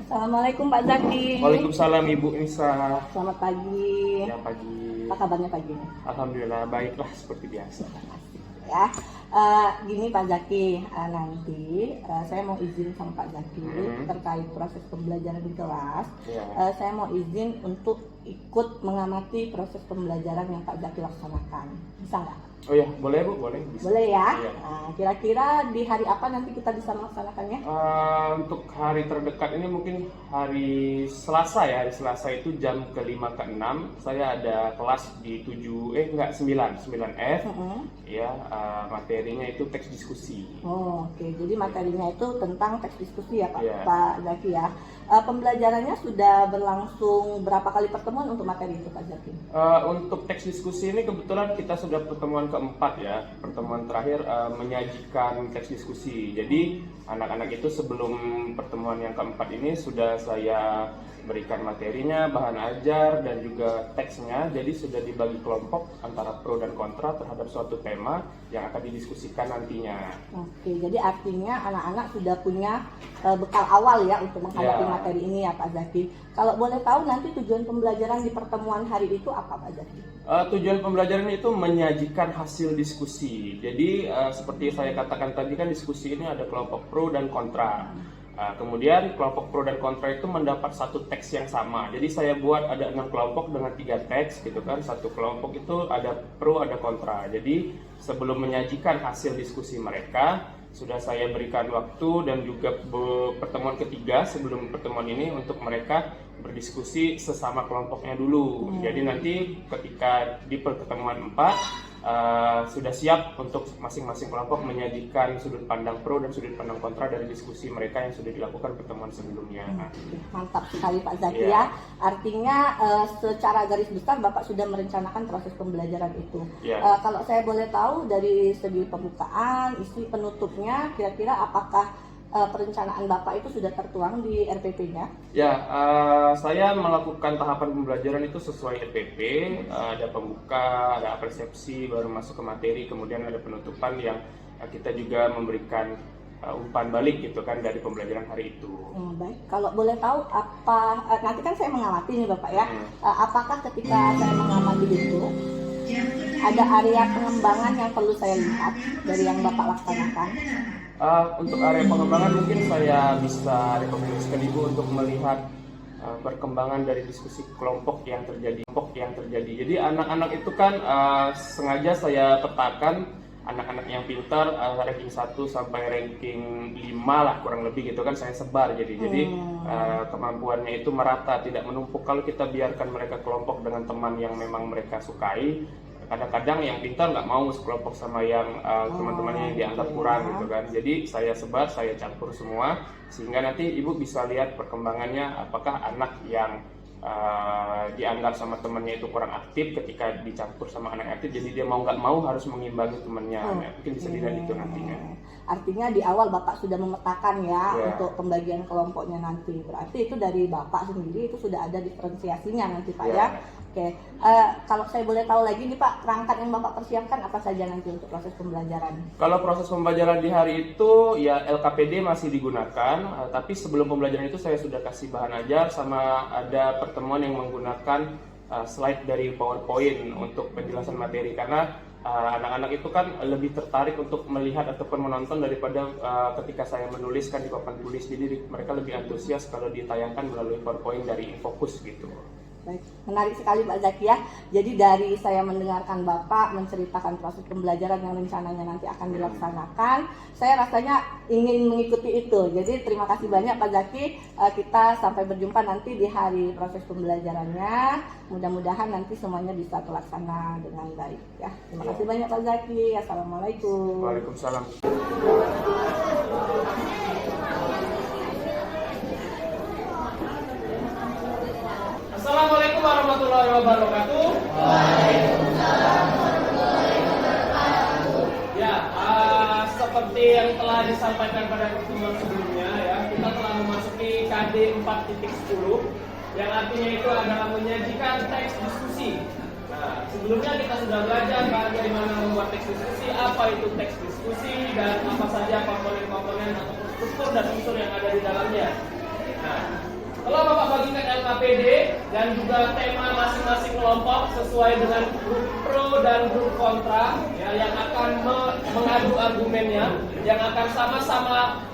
Assalamualaikum Pak Zaki. Waalaikumsalam Ibu Nisa. Selamat pagi. Ya pagi. Apa kabarnya pagi ini? Alhamdulillah baiklah seperti biasa. Ya, gini Pak Zaki, nanti saya mau izin sama Pak Zaki terkait proses pembelajaran di kelas. Ya. Saya mau izin untuk ikut mengamati proses pembelajaran yang Pak Zaki laksanakan. Bisa nggak? Oh ya, boleh Bu, boleh. Bisa. Boleh ya. Iya. Nah, kira-kira di hari apa nanti kita bisa melaksanakannya? Untuk hari terdekat ini mungkin hari Selasa ya. Hari Selasa itu jam ke-5 ke-6 saya ada kelas di 9F. Ya, materinya itu teks diskusi. Oh, oke. Jadi materinya itu tentang teks diskusi ya Pak, Iya. Pak Zaki ya. Pembelajarannya sudah berlangsung berapa kali pertemuan untuk materi itu Pak Zaki? Untuk teks diskusi ini kebetulan kita sudah pertemuan keempat ya. Pertemuan terakhir menyajikan teks diskusi. Jadi anak-anak itu sebelum pertemuan yang keempat ini sudah saya berikan materinya, bahan ajar dan juga teksnya. Jadi sudah dibagi kelompok antara pro dan kontra terhadap suatu tema yang akan didiskusikan nantinya. Oke, jadi artinya anak-anak sudah punya bekal awal ya untuk menghadapi Ya. materi ini ya Pak Zaki. Kalau boleh tahu nanti tujuan pembelajaran di pertemuan hari itu apa Pak Zaki? Tujuan pembelajaran itu menyajikan hasil diskusi. Jadi seperti saya katakan tadi kan diskusi ini ada kelompok pro dan kontra. Kemudian kelompok pro dan kontra itu mendapat satu teks yang sama. Jadi saya buat ada 6 kelompok dengan 3 teks gitu kan. Satu kelompok itu ada pro ada kontra. Jadi sebelum menyajikan hasil diskusi mereka sudah saya berikan waktu dan juga pertemuan ketiga sebelum pertemuan ini untuk mereka berdiskusi sesama kelompoknya dulu. Jadi nanti ketika di pertemuan 4 sudah siap untuk masing-masing kelompok menyajikan sudut pandang pro dan sudut pandang kontra dari diskusi mereka yang sudah dilakukan pertemuan sebelumnya. Mantap sekali Pak Zaki Iya. ya. Artinya secara garis besar Bapak sudah merencanakan proses pembelajaran itu. Iya. Kalau saya boleh tahu dari segi pembukaan, isi penutupnya, kira-kira apakah perencanaan Bapak itu sudah tertuang di RPP-nya? Ya, saya melakukan tahapan pembelajaran itu sesuai RPP. Ada pembuka, ada persepsi, baru masuk ke materi, kemudian ada penutupan yang kita juga memberikan umpan balik gitu kan dari pembelajaran hari itu. Baik, kalau boleh tahu apa nanti kan saya mengamati nih Bapak ya. Apakah ketika saya mengamati itu ada area pengembangan yang perlu saya lihat dari yang Bapak laksanakan? Untuk area pengembangan mungkin saya bisa rekomendasikan Ibu untuk melihat perkembangan dari diskusi kelompok yang terjadi. Jadi anak-anak itu kan sengaja saya petakan anak-anak yang pintar ranking 1 sampai ranking 5 lah kurang lebih gitu kan saya sebar jadi kemampuannya itu merata tidak menumpuk. Kalau kita biarkan mereka kelompok dengan teman yang memang mereka sukai, kadang-kadang yang pintar nggak mau sekelompok sama yang teman-temannya yang dianggap kurang gitu kan. Jadi saya sebar, saya campur semua sehingga nanti Ibu bisa lihat perkembangannya apakah anak yang dianggap sama temannya itu kurang aktif ketika dicampur sama anak aktif, jadi dia mau nggak mau harus mengimbangi temannya. Mungkin bisa dilihat itu nantinya. Artinya di awal Bapak sudah memetakan ya untuk pembagian kelompoknya nanti. Berarti itu dari Bapak sendiri itu sudah ada diferensiasinya nanti Pak ya. Oke, kalau saya boleh tahu lagi nih Pak, perangkat yang Bapak persiapkan apa saja nanti untuk proses pembelajaran? Kalau proses pembelajaran di hari itu ya LKPD masih digunakan, tapi sebelum pembelajaran itu saya sudah kasih bahan ajar sama ada pertemuan yang menggunakan slide dari PowerPoint untuk penjelasan materi karena anak-anak itu kan lebih tertarik untuk melihat ataupun menonton daripada ketika saya menuliskan di papan tulis, jadi mereka lebih antusias kalau ditayangkan melalui PowerPoint dari Infocus gitu. Baik, menarik sekali Pak Zaki ya. Jadi dari saya mendengarkan Bapak menceritakan proses pembelajaran yang rencananya nanti akan dilaksanakan, saya rasanya ingin mengikuti itu. Jadi terima kasih banyak Pak Zaki. Kita sampai berjumpa nanti di hari proses pembelajarannya. Mudah-mudahan nanti semuanya bisa terlaksana dengan baik ya. Terima kasih banyak Pak Zaki. Assalamualaikum. Waalaikumsalam. Assalamualaikum warahmatullahi wabarakatuh. Waalaikumsalam warahmatullahi wabarakatuh. Ya, seperti yang telah disampaikan pada pertemuan sebelumnya ya, kita telah memasuki KD 4.10 yang artinya itu adalah menyajikan teks diskusi. Nah, sebelumnya kita sudah belajar bagaimana membuat teks diskusi, apa itu teks diskusi, dan apa saja komponen-komponen atau struktur dan unsur yang ada di dalamnya. Nah, telah Bapak bagikan LKPD dan juga tema masing-masing kelompok sesuai dengan grup pro dan grup kontra ya, yang akan mengadu argumennya, yang akan sama-sama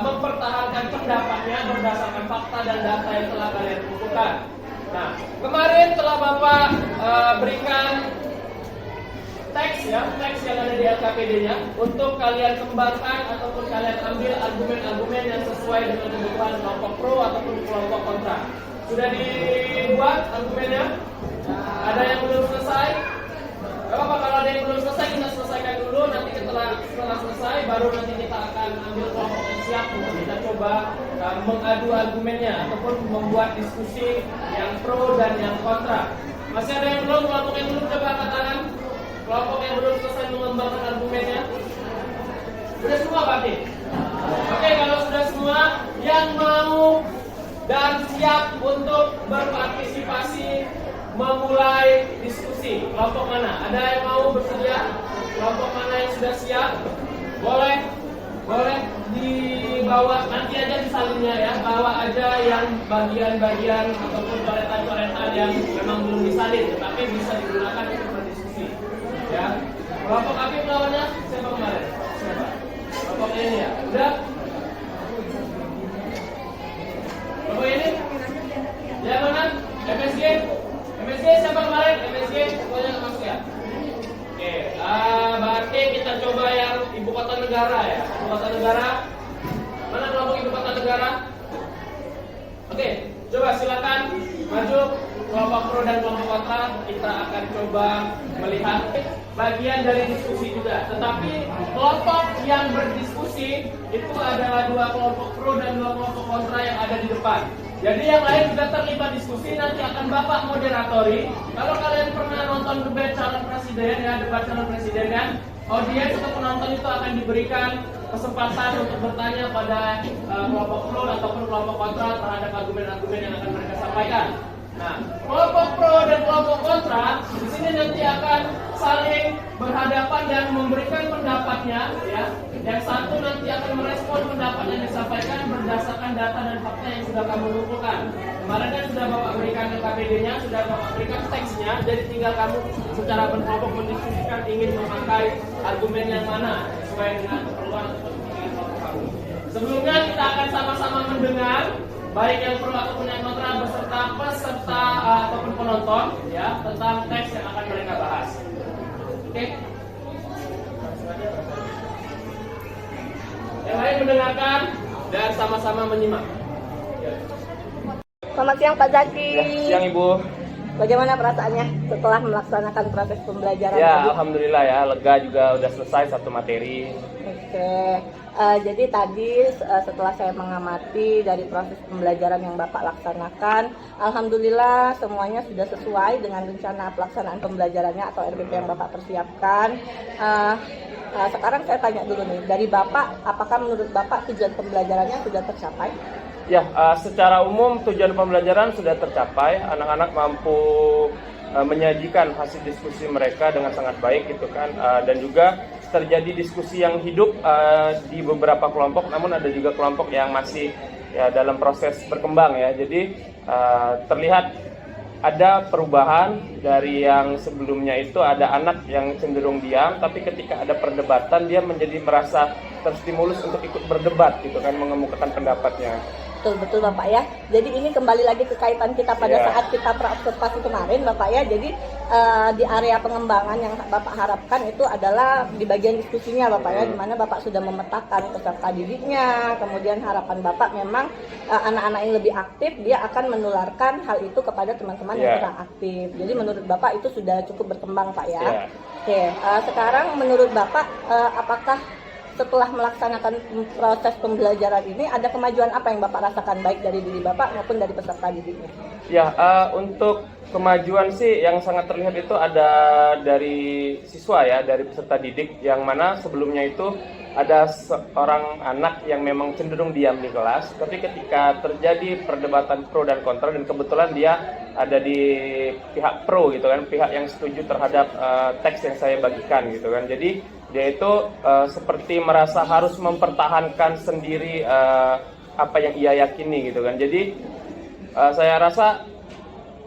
mempertahankan pendapatnya berdasarkan fakta dan data yang telah kalian kumpulkan. Nah, kemarin telah Bapak berikan teks yang ada di LKPD-nya untuk kalian kembangkan ataupun kalian ambil argumen-argumen yang sesuai dengan kebutuhan kelompok pro ataupun kelompok kontra. Sudah dibuat argumennya? Ada yang belum selesai? Gak apa-apa, kalau ada yang belum selesai kita selesaikan dulu. Nanti setelah selesai baru nanti kita akan ambil kelompok yang siap untuk kita coba mengadu argumennya ataupun membuat diskusi yang pro dan yang kontra. Masih ada yang belum? Kelompok yang belum, coba angkat tangan. Kelompok yang belum selesai mengembangkan argumennya. Sudah semua berarti? Oke, kalau sudah semua, yang mau dan siap untuk berpartisipasi memulai diskusi, kelompok mana? Ada yang mau bersedia? Kelompok mana yang sudah siap? Boleh dibawa, nanti aja disalinnya ya. Bawa aja yang bagian-bagian ataupun coretan-coretan yang memang belum disalin, tetapi bisa digunakan untuk berdiskusi. Ya, kelompok Afif lawannya siapa kemarin? Siapa? Kelompok ini ya, udah. Kelompok ini? Yang mana? MSG? MSG siapa kemarin? MSG semuanya nggak masuk ya? Oke, berarti kita coba yang ibu kota negara ya. Ibu kota negara. Mana kelompok ibu kota negara? Oke, coba silakan maju. Kelompok pro dan kelompok kontra kita akan coba melihat bagian dari diskusi juga. Tetapi kelompok yang berdiskusi itu adalah 2 kelompok pro dan 2 kelompok kontra yang ada di depan. Jadi yang lain juga terlibat diskusi, nanti akan Bapak moderatori. Kalau kalian pernah nonton debat calon presiden ya, debat calon presiden kan, audiens atau penonton itu akan diberikan kesempatan untuk bertanya pada kelompok pro ataupun kelompok kontra terhadap argumen-argumen yang akan mereka sampaikan. Nah, kelompok pro dan kelompok kontra di sini nanti akan saling berhadapan dan memberikan pendapatnya, ya. Yang satu nanti akan merespon pendapat yang disampaikan berdasarkan data dan fakta yang sudah kamu kumpulkan. Kemarin kan sudah Bapak berikan LKPD-nya, sudah Bapak berikan teksnya, jadi tinggal kamu secara berkelompok mendiskusikan ingin memakai argumen yang mana sesuai dengan keperluan atau kepentingan kelompok kamu. Sebelumnya kita akan sama-sama mendengar baik yang pro ataupun yang kontra beserta peserta ataupun penonton ya tentang teks yang akan mereka bahas. Oke. Yang lain mendengarkan dan sama-sama menyimak. Selamat siang Pak Zaki. Ya, siang Ibu. Bagaimana perasaannya setelah melaksanakan proses pembelajaran Ya, tadi? alhamdulillah ya, lega juga udah selesai satu materi. Oke. Jadi tadi setelah saya mengamati dari proses pembelajaran yang Bapak laksanakan, alhamdulillah semuanya sudah sesuai dengan rencana pelaksanaan pembelajarannya atau RPP yang Bapak persiapkan. Sekarang saya tanya dulu nih, dari Bapak, apakah menurut Bapak tujuan pembelajarannya sudah tercapai? Ya, secara umum tujuan pembelajaran sudah tercapai. Anak-anak mampu menyajikan hasil diskusi mereka dengan sangat baik gitu kan, dan juga terjadi diskusi yang hidup di beberapa kelompok, namun ada juga kelompok yang masih ya dalam proses berkembang ya. Jadi terlihat ada perubahan dari yang sebelumnya itu ada anak yang cenderung diam, tapi ketika ada perdebatan dia menjadi merasa terstimulus untuk ikut berdebat gitu kan, mengemukakan pendapatnya. Betul Bapak ya. Jadi ini kembali lagi ke kaitan kita pada Ya. saat kita praobservasi kemarin Bapak ya. Jadi di area pengembangan yang Bapak harapkan itu adalah di bagian diskusinya Bapak ya, di mana Bapak sudah memetakan peserta didiknya. Kemudian harapan Bapak memang anak-anak yang lebih aktif dia akan menularkan hal itu kepada teman-teman yang kurang aktif. Jadi menurut Bapak itu sudah cukup berkembang Pak ya. Oke, sekarang menurut Bapak apakah setelah melaksanakan proses pembelajaran ini ada kemajuan apa yang Bapak rasakan baik dari diri Bapak maupun dari peserta didiknya? Ya, untuk kemajuan sih yang sangat terlihat itu ada dari siswa ya, dari peserta didik, yang mana sebelumnya itu ada seorang anak yang memang cenderung diam di kelas, tapi ketika terjadi perdebatan pro dan kontra, dan kebetulan dia ada di pihak pro gitu kan, pihak yang setuju terhadap teks yang saya bagikan gitu kan. Jadi dia itu seperti merasa harus mempertahankan sendiri apa yang ia yakini gitu kan. Jadi saya rasa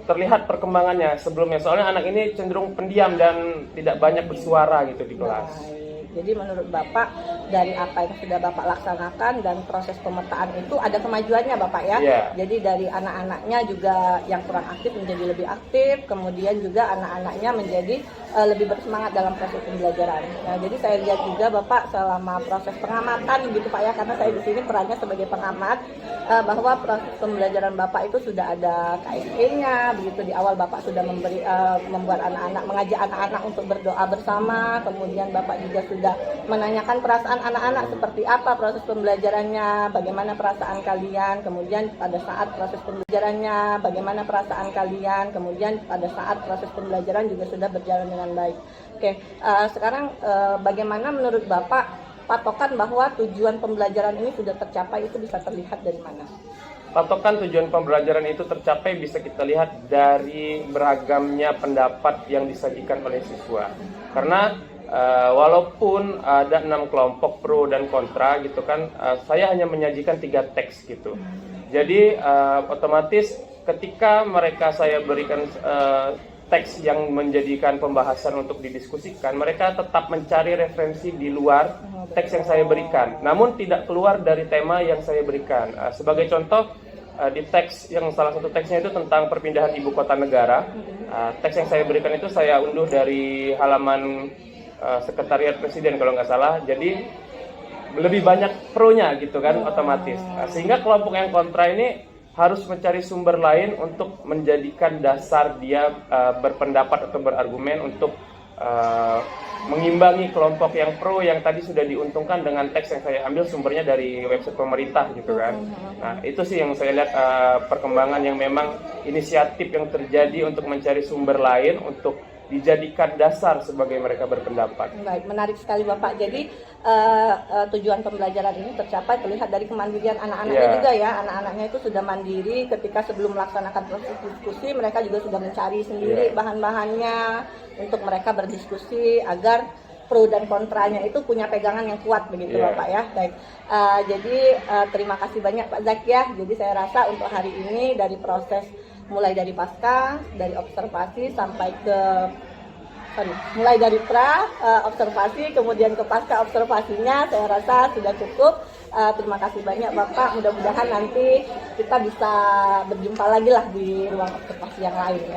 terlihat perkembangannya sebelumnya. Soalnya anak ini cenderung pendiam dan tidak banyak bersuara gitu di kelas. Baik. Jadi menurut Bapak dari apa yang sudah Bapak laksanakan dan proses pemetaan itu ada kemajuannya Bapak ya. Iya. Jadi dari anak-anaknya juga yang kurang aktif menjadi lebih aktif, kemudian juga anak-anaknya menjadi lebih bersemangat dalam proses pembelajaran. Nah, jadi saya lihat juga Bapak selama proses pengamatan gitu Pak ya, karena saya di sini perannya sebagai pengamat bahwa proses pembelajaran Bapak itu sudah ada KSE-nya, begitu di awal Bapak sudah membuat anak-anak, mengajak anak-anak untuk berdoa bersama, kemudian Bapak juga sudah menanyakan perasaan anak-anak seperti apa proses pembelajarannya, bagaimana perasaan kalian, kemudian pada saat proses pembelajarannya, bagaimana perasaan kalian, kemudian pada saat proses pembelajaran juga sudah berjalan dengan baik. Oke, sekarang bagaimana menurut Bapak patokan bahwa tujuan pembelajaran ini sudah tercapai itu bisa terlihat dari mana? Patokan tujuan pembelajaran itu tercapai bisa kita lihat dari beragamnya pendapat yang disajikan oleh siswa. Karena walaupun ada 6 kelompok pro dan kontra gitu kan, saya hanya menyajikan 3 teks gitu. Jadi otomatis ketika saya berikan teks yang menjadikan pembahasan untuk didiskusikan, mereka tetap mencari referensi di luar teks yang saya berikan, namun tidak keluar dari tema yang saya berikan. Sebagai contoh, di teks yang salah satu teksnya itu tentang perpindahan ibu kota negara. Teks yang saya berikan itu saya unduh dari halaman Sekretariat Presiden kalau nggak salah. Jadi lebih banyak pro-nya gitu kan, otomatis. Sehingga kelompok yang kontra ini harus mencari sumber lain untuk menjadikan dasar dia berpendapat atau berargumen untuk mengimbangi kelompok yang pro yang tadi sudah diuntungkan dengan teks yang saya ambil sumbernya dari website pemerintah gitu kan. Nah, itu sih yang saya lihat perkembangan yang memang inisiatif yang terjadi untuk mencari sumber lain untuk dijadikan dasar sebagai mereka berpendapat. Baik, menarik sekali Bapak. Jadi tujuan pembelajaran ini tercapai terlihat dari kemandirian anak-anaknya juga ya. Anak-anaknya itu sudah mandiri ketika sebelum melaksanakan proses diskusi, mereka juga sudah mencari sendiri bahan-bahannya untuk mereka berdiskusi agar pro dan kontranya itu punya pegangan yang kuat begitu Bapak ya. Baik, jadi terima kasih banyak Pak Zaki ya. Jadi saya rasa untuk hari ini dari proses mulai dari pasca, dari observasi sampai ke mulai dari observasi kemudian ke pasca observasinya saya rasa sudah cukup. Terima kasih banyak Bapak, mudah-mudahan nanti kita bisa berjumpa lagi lah di ruang observasi yang lain ya.